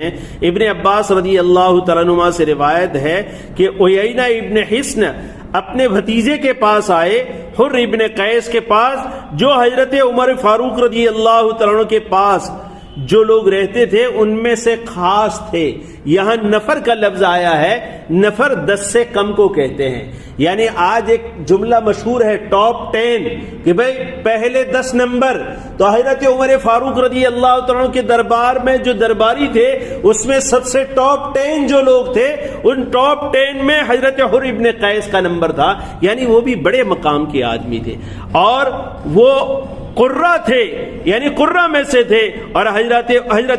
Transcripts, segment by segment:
ابن عباس رضی اللہ تعالیٰ عنہ سے روایت ہے کہ عیینہ ابن حصن اپنے بھتیجے کے پاس آئے، حر ابن قیس کے پاس، جو حضرت عمر فاروق رضی اللہ تعالیٰ عنہ کے پاس جو لوگ رہتے تھے ان میں سے خاص تھے۔ یہاں نفر کا لفظ آیا ہے، نفر 10 سے کم کو کہتے ہیں۔ یعنی آج ایک جملہ مشہور ہے ٹاپ 10 کہ بھئی پہلے 10 نمبر، تو حضرت عمر فاروق رضی اللہ تعالیٰ عنہ کے دربار میں جو درباری تھے اس میں سب سے ٹاپ 10 جو لوگ تھے، ان ٹاپ 10 میں حضرت حر ابن قیس کا نمبر تھا۔ یعنی وہ بھی بڑے مقام کے آدمی تھے اور وہ قرہ تھے، یعنی قرہ میں سے تھے، اور حضرت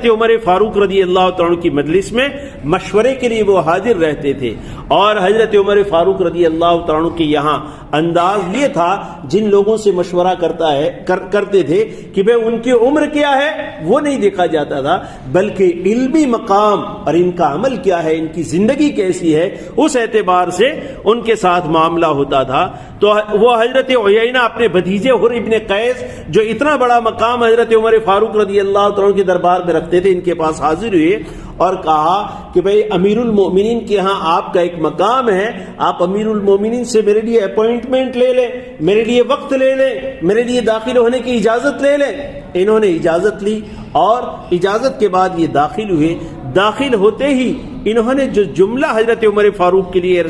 عمر فاروق رضی اللہ تعالیٰ عنہ کی مجلس میں مشورے کے لیے وہ حاضر رہتے تھے۔ اور حضرت عمر فاروق رضی اللہ تعالیٰ عنہ کے یہاں انداز یہ تھا، جن لوگوں سے مشورہ کرتے تھے کہ بھئی ان کی عمر کیا ہے وہ نہیں دیکھا جاتا تھا، بلکہ علمی مقام اور ان کا عمل کیا ہے، ان کی زندگی کیسی ہے، اس اعتبار سے ان کے ساتھ معاملہ ہوتا تھا۔ تو وہ حضرت عیینہ اپنے بھتیجے حر ابن قیس جو اتنا بڑا مقام حضرت عمر فاروق رضی اللہ تعالیٰ کے دربار میں رکھتے تھے، ان کے پاس حاضر ہوئے اور کہا کہ بھئی امیر المومنین کے ہاں آپ کا ایک مقام ہے، آپ امیر المومنین سے میرے لیے اپوائنٹمنٹ لے لیں، میرے لیے وقت لے لیں، میرے لیے داخل ہونے کی اجازت لے لیں۔ انہوں نے اجازت لی اور اجازت کے بعد یہ داخل ہوئے۔ داخل ہوتے ہی انہوں نے جو جملہ حضرت عمر فاروق کے لیے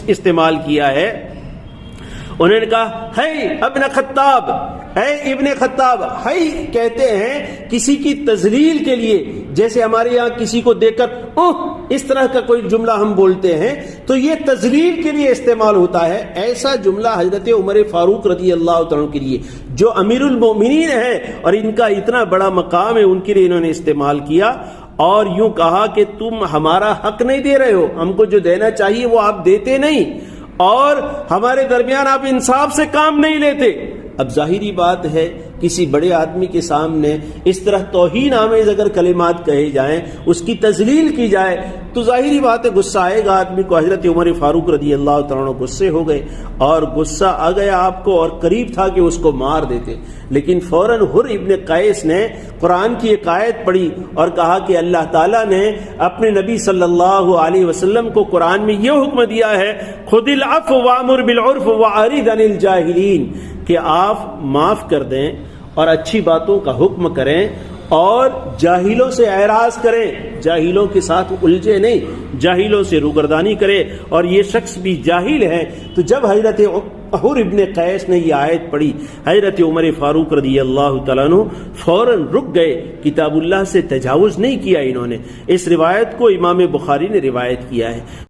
استعمال کیا ہے، انہوں نے کہا ہے ابن خطاب، اے ابن خطاب۔ ہے کہتے ہیں کسی کی تذلیل کے لیے، جیسے ہمارے یہاں کسی کو دیکھ کر اس طرح کا کوئی جملہ ہم بولتے ہیں تو یہ تذلیل کے لیے استعمال ہوتا ہے۔ ایسا جملہ حضرت عمر فاروق رضی اللہ تعالیٰ کے لیے جو امیر المومنین ہے اور ان کا اتنا بڑا مقام ہے، ان کے لیے انہوں نے استعمال کیا اور یوں کہا کہ تم ہمارا حق نہیں دے رہے ہو، ہم کو جو دینا چاہیے وہ آپ دیتے نہیں، اور ہمارے درمیان آپ انصاف سے کام نہیں لیتے۔ اب ظاہری بات ہے کسی بڑے آدمی کے سامنے اس طرح توہین آمیز اگر کلمات کہے جائیں، اس کی تذلیل کی جائے تو ظاہری بات ہے غصہ آئے گا آدمی کو۔ حضرت عمر فاروق رضی اللہ تعالیٰ غصے ہو گئے اور غصہ آ گیا آپ کو، اور قریب تھا کہ اس کو مار دیتے، لیکن فوراً حر ابن قیس نے قرآن کی ایک آیت پڑھی اور کہا کہ اللہ تعالیٰ نے اپنے نبی صلی اللہ علیہ وسلم کو قرآن میں یہ حکم دیا ہے، خذ العفو وامر بالعرف واعرض عن الجاہلین، کہ آپ معاف کر دیں اور اچھی باتوں کا حکم کریں اور جاہلوں سے اعراض کریں، جاہلوں کے ساتھ الجھے نہیں، جاہلوں سے روگردانی کرے، اور یہ شخص بھی جاہل ہے۔ تو جب حضرت حر ابن قیس نے یہ آیت پڑھی، حضرت عمر فاروق رضی اللہ تعالیٰ عنہ فوراً رک گئے، کتاب اللہ سے تجاوز نہیں کیا انہوں نے۔ اس روایت کو امام بخاری نے روایت کیا ہے۔